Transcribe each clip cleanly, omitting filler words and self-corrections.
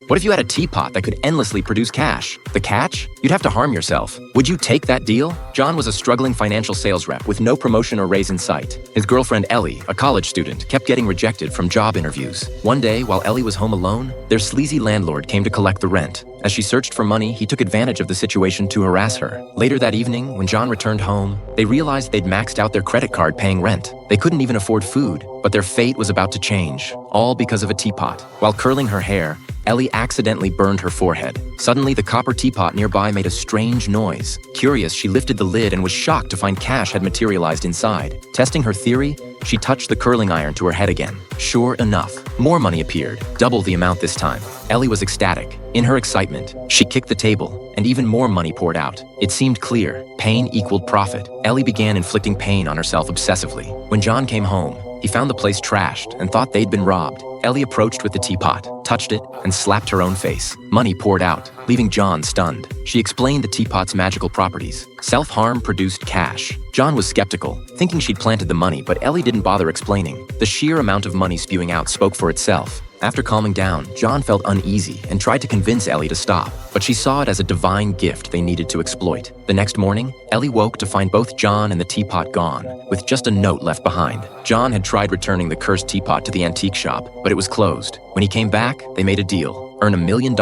What if you had a teapot that could endlessly produce cash? The catch? You'd have to harm yourself. Would you take that deal? John was a struggling financial sales rep with no promotion or raise in sight. His girlfriend Ellie, a college student, kept getting rejected from job interviews. One day, while Ellie was home alone, their sleazy landlord came to collect the rent. As she searched for money, he took advantage of the situation to harass her. Later that evening, when John returned home, they realized they'd maxed out their credit card paying rent. They couldn't even afford food, but their fate was about to change, all because of a teapot. While curling her hair, Ellie accidentally burned her forehead. Suddenly, the copper teapot nearby made a strange noise. Curious, she lifted the lid and was shocked to find cash had materialized inside. Testing her theory, she touched the curling iron to her head again. Sure enough, more money appeared, double the amount this time. Ellie was ecstatic. In her excitement, she kicked the table, and even more money poured out. It seemed clear. Pain equaled profit. Ellie began inflicting pain on herself obsessively. When John came home, he found the place trashed and thought they'd been robbed. Ellie approached with the teapot, touched it, and slapped her own face. Money poured out, leaving John stunned. She explained the teapot's magical properties. Self-harm produced cash. John was skeptical, thinking she'd planted the money, but Ellie didn't bother explaining. The sheer amount of money spewing out spoke for itself. After calming down, John felt uneasy and tried to convince Ellie to stop, but she saw it as a divine gift they needed to exploit. The next morning, Ellie woke to find both John and the teapot gone, with just a note left behind. John had tried returning the cursed teapot to the antique shop, but it was closed. When he came back, they made a deal. Earn $1 million,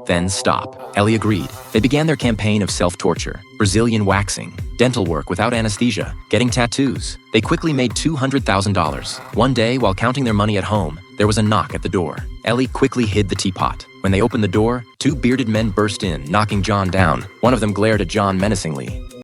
then stop. Ellie agreed. They began their campaign of self-torture, Brazilian waxing, dental work without anesthesia, getting tattoos. They quickly made $200,000. One day, while counting their money at home, there was a knock at the door. Ellie quickly hid the teapot. When they opened the door, two bearded men burst in, knocking John down. One of them glared at John menacingly.